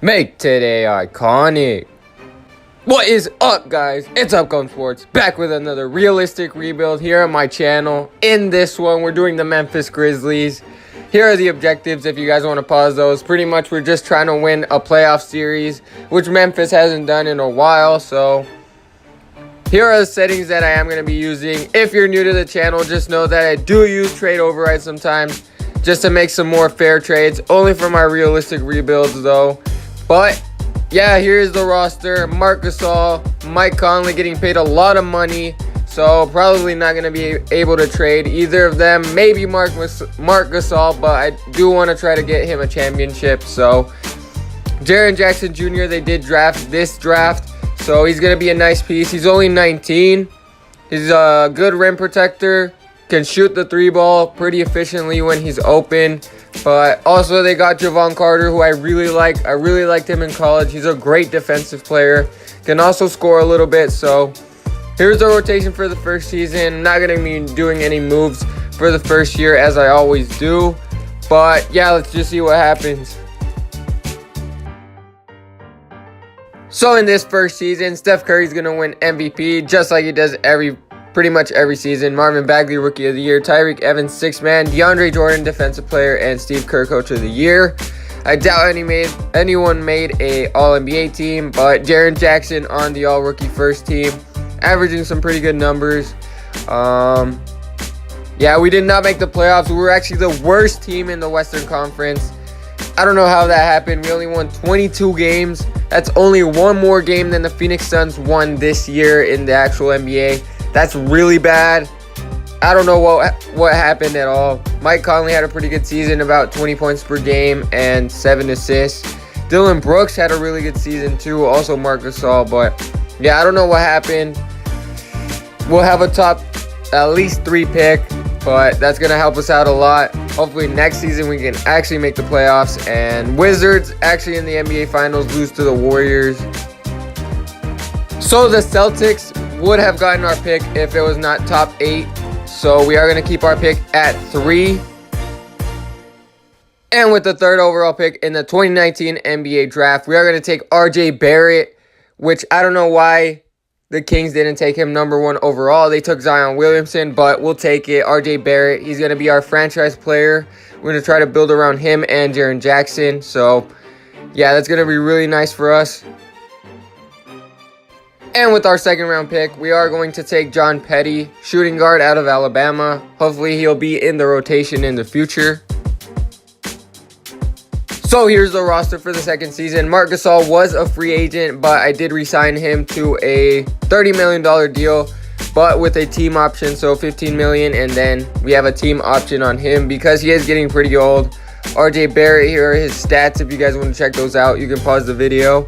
Make today iconic. What is up, guys? It's Upcoming Sports, back with another realistic rebuild here on my channel. In this one, we're doing the Memphis Grizzlies. Here are the objectives if you guys want to pause those. Pretty much, we're just trying to win a playoff series, which Memphis hasn't done in a while. So, here are the settings that I am going to be using. If you're new to the channel, just know that I do use trade overrides sometimes, just to make some more fair trades. Only for my realistic rebuilds, though. But yeah, here's the roster. Marc Gasol, Mike Conley getting paid a lot of money, so probably not going to be able to trade either of them. Maybe Marc Gasol, but I do want to try to get him a championship. So Jaren Jackson Jr., they did draft this draft, so he's going to be a nice piece. He's only 19. He's a good rim protector, can shoot the three ball pretty efficiently when he's open. But also they got Jevon Carter, who I really like. I really liked him in college. He's a great defensive player. Can also score a little bit. So here's the rotation for the first season. I'm not going to be doing any moves for the first year as I always do. But yeah, let's just see what happens. So in this first season, Steph Curry's going to win MVP just like he does pretty much every season. Marvin Bagley, Rookie of the Year. Tyreke Evans, Sixth Man. DeAndre Jordan, Defensive Player. And Steve Kerr, Coach of the Year. I doubt anyone made a All-NBA team, but Jaren Jackson on the All-Rookie First Team, averaging some pretty good numbers. Yeah, we did not make the playoffs. We were actually the worst team in the Western Conference. I don't know how that happened. We only won 22 games. That's only one more game than the Phoenix Suns won this year in the actual NBA. That's really bad. I don't know what happened at all. Mike Conley had a pretty good season, about 20 points per game and 7 assists. Dillon Brooks had a really good season too, also Marc Gasol. But yeah, I don't know what happened. We'll have a top at least 3 pick, but that's going to help us out a lot. Hopefully next season we can actually make the playoffs. And Wizards actually in the NBA Finals lose to the Warriors. So the Celtics would have gotten our pick if it was not top 8. So we are going to keep our pick at 3. And with the 3rd overall pick in the 2019 NBA draft, we are going to take RJ Barrett, which I don't know why the Kings didn't take him number 1 overall. They took Zion Williamson, but we'll take it. RJ Barrett, he's going to be our franchise player. We're going to try to build around him and Jaren Jackson. So yeah, that's going to be really nice for us. And with our 2nd round pick, we are going to take John Petty, shooting guard out of Alabama. Hopefully he'll be in the rotation in the future. So here's the roster for the 2nd season. Marc Gasol was a free agent, but I did re-sign him to a $30 million deal, but with a team option, so $15 million, and then we have a team option on him because he is getting pretty old. RJ Barrett, here are his stats. If you guys want to check those out, you can pause the video.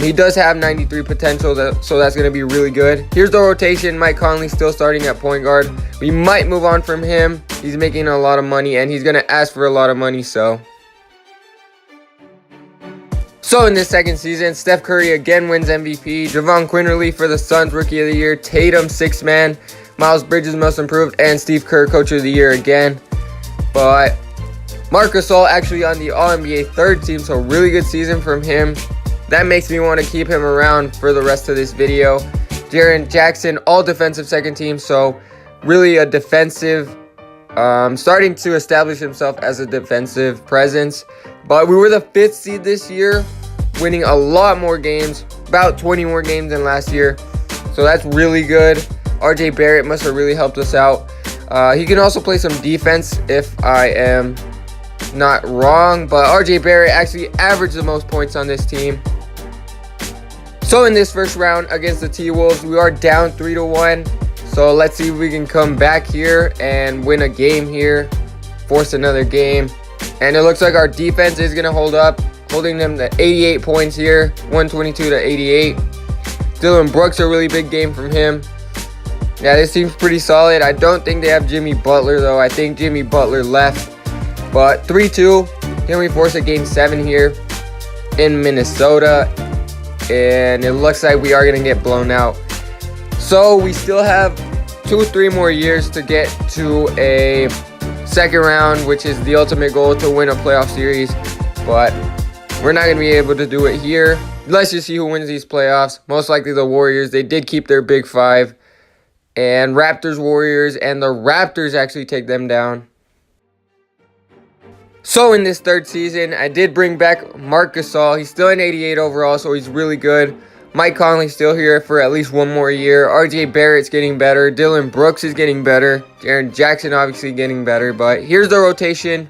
He does have 93 potential, so that's going to be really good. Here's the rotation. Mike Conley still starting at point guard. We might move on from him. He's making a lot of money, and he's going to ask for a lot of money, So in this 2nd season, Steph Curry again wins MVP. Javon Quinterly for the Suns, Rookie of the Year. Tatum, Sixth Man. Miles Bridges, Most Improved. And Steve Kerr, Coach of the Year again. But Marc Gasol actually on the All-NBA 3rd team, so really good season from him. That makes me want to keep him around for the rest of this video. Jaren Jackson, all defensive 2nd team, so really a defensive, starting to establish himself as a defensive presence. But we were the 5th seed this year, winning a lot more games, about 20 more games than last year. So that's really good. RJ Barrett must have really helped us out. He can also play some defense if I am not wrong, but RJ Barrett actually averaged the most points on this team. So in this first round against the T-Wolves, we are down 3-1. So let's see if we can come back here and win a game here, force another game. And it looks like our defense is going to hold up, holding them to 88 points here, 122 to 88. Dillon Brooks, a really big game from him. Yeah, this team's pretty solid. I don't think they have Jimmy Butler, though. I think Jimmy Butler left. But 3-2, can we force a game 7 here in Minnesota? And it looks like we are going to get blown out. So we still have 2-3 more years to get to a second round, which is the ultimate goal, to win a playoff series. But We're not going to be able to do it here. Let's just see who wins these playoffs. Most likely the Warriors. They did keep their big five. And Raptors, Warriors, and the Raptors actually take them down. So in this third season, I did bring back Marc Gasol. He's still an 88 overall, so he's really good. Mike Conley's still here for at least one more year. RJ Barrett's getting better. Dylan Brooks is getting better. Jaren Jackson obviously getting better. But here's the rotation.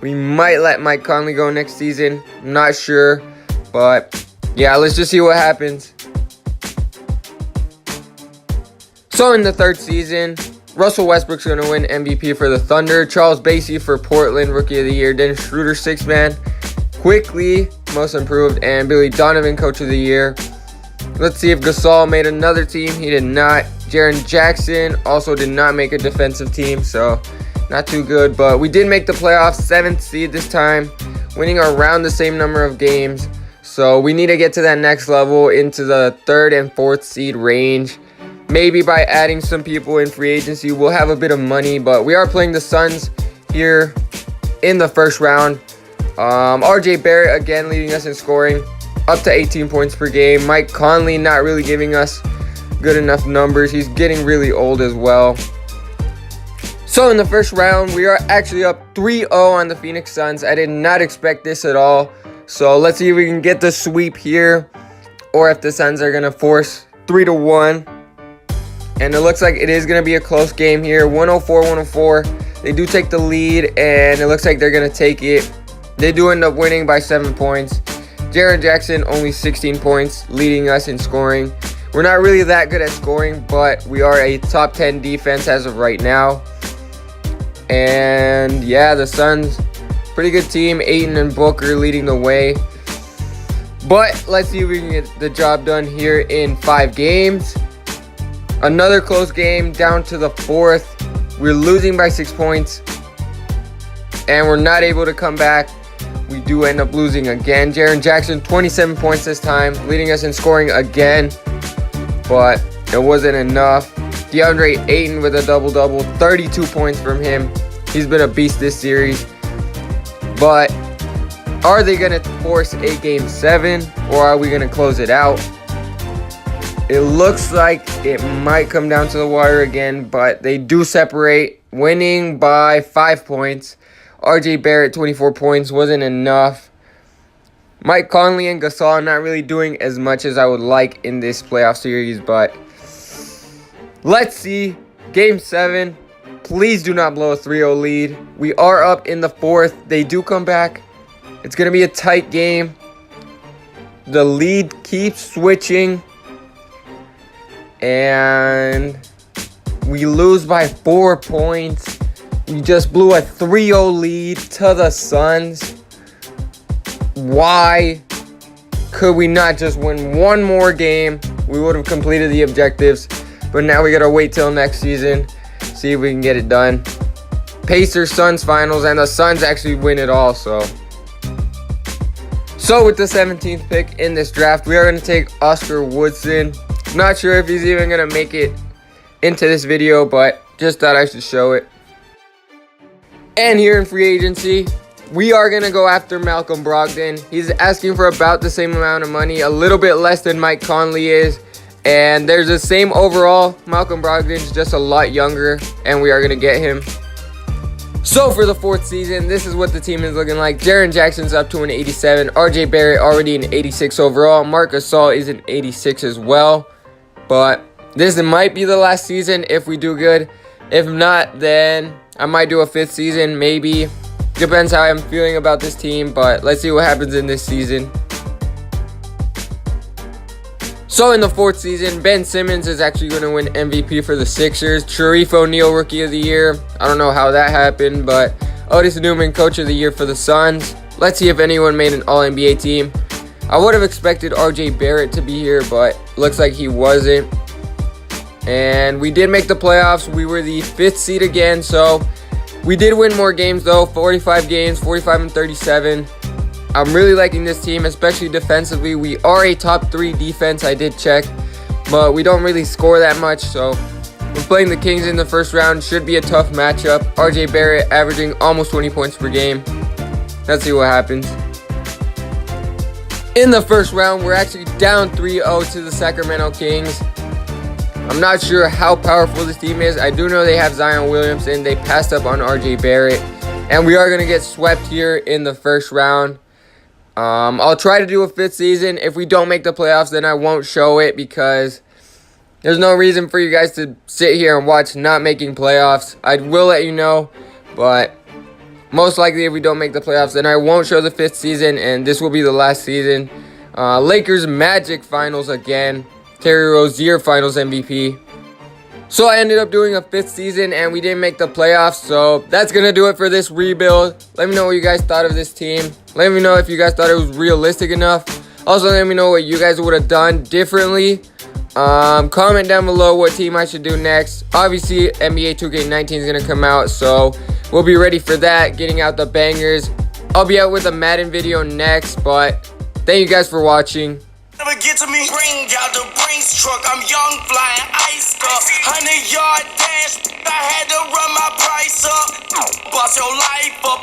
We might let Mike Conley go next season. I'm not sure. But yeah, let's just see what happens. So in the third season, Russell Westbrook's going to win MVP for the Thunder. Charles Bassey for Portland, Rookie of the Year. Dennis Schroeder, 6th man. Quickly, Most Improved. And Billy Donovan, Coach of the Year. Let's see if Gasol made another team. He did not. Jaren Jackson also did not make a defensive team, so not too good. But we did make the playoffs, 7th seed this time, winning around the same number of games. So we need to get to that next level into the 3rd and 4th seed range. Maybe by adding some people in free agency, we'll have a bit of money. But we are playing the Suns here in the first round. RJ Barrett again leading us in scoring, up to 18 points per game. Mike Conley not really giving us good enough numbers. He's getting really old as well. So in the first round, we are actually up 3-0 on the Phoenix Suns. I did not expect this at all. So let's see if we can get the sweep here, or if the Suns are going to force 3-1. And it looks like it is going to be a close game here. 104-104. They do take the lead, and it looks like they're going to take it. They do end up winning by 7 points. Jaren Jackson only 16 points, leading us in scoring. We're not really that good at scoring, but we are a top 10 defense as of right now. And yeah, the Suns, pretty good team. Ayton and Booker leading the way. But let's see if we can get the job done here in 5 games. Another close game down to the 4th. We're losing by 6 points, and we're not able to come back. We do end up losing again. Jaren Jackson, 27 points this time, leading us in scoring again, but it wasn't enough. DeAndre Ayton with a double-double, 32 points from him. He's been a beast this series. But are they going to force a Game 7, or are we going to close it out? It looks like it might come down to the wire again, but they do separate, winning by 5 points. RJ Barrett, 24 points, wasn't enough. Mike Conley and Gasol not really doing as much as I would like in this playoff series, but let's see. Game 7. Please do not blow a 3-0 lead. We are up in the 4th. They do come back. It's going to be a tight game. The lead keeps switching. And we lose by 4 points. We just blew a 3-0 lead to the Suns. Why could we not just win one more game? We would have completed the objectives. But now we got to wait till next season. See if we can get it done. Pacers Suns finals, and the Suns actually win it all. So with the 17th pick in this draft, we are going to take Oscar Woodson. Not sure if he's even going to make it into this video, but just thought I should show it. And here in free agency, we are going to go after Malcolm Brogdon. He's asking for about the same amount of money, a little bit less than Mike Conley is. And there's the same overall. Malcolm Brogdon's just a lot younger, and we are going to get him. So for the 4th season, this is what the team is looking like. Jaren Jackson's up to an 87. RJ Barrett already an 86 overall. Marc Gasol is an 86 as well. But this might be the last season if we do good. If not, then I might do a 5th season, maybe. Depends how I'm feeling about this team, but let's see what happens in this season. So in the 4th season, Ben Simmons is actually going to win MVP for the Sixers. Sharif O'Neal, Rookie of the Year. I don't know how that happened, but Otis Newman, Coach of the Year for the Suns. Let's see if anyone made an All-NBA team. I would have expected RJ Barrett to be here, but looks like he wasn't. And we did make the playoffs. We were the 5th seed again, so we did win more games though. 45 games, 45-37. I'm really liking this team, especially defensively. We are a top 3 defense, I did check, but we don't really score that much, so we're playing the Kings in the first round. Should be a tough matchup. RJ Barrett averaging almost 20 points per game. Let's see what happens. In the first round, we're actually down 3-0 to the Sacramento Kings. I'm not sure how powerful this team is. I do know they have Zion Williamson. They passed up on RJ Barrett. And we are going to get swept here in the first round. I'll try to do a fifth season. If we don't make the playoffs, then I won't show it because there's no reason for you guys to sit here and watch not making playoffs. I will let you know, but most likely if we don't make the playoffs, then I won't show the fifth season, and this will be the last season. Lakers Magic finals again. Terry Rozier finals MVP. So I ended up doing a fifth season, and we didn't make the playoffs, so that's going to do it for this rebuild. Let me know what you guys thought of this team. Let me know if you guys thought it was realistic enough. Also, let me know what you guys would have done differently. Comment down below what team I should do next. Obviously, NBA 2K19 is going to come out, so we'll be ready for that, getting out the bangers. I'll be out with a Madden video next, but thank you guys for watching. Never get to me. Bring out the Brinks truck. I'm young, flying, iced up. 100-yard dash. I had to run my price up. Boss your life up.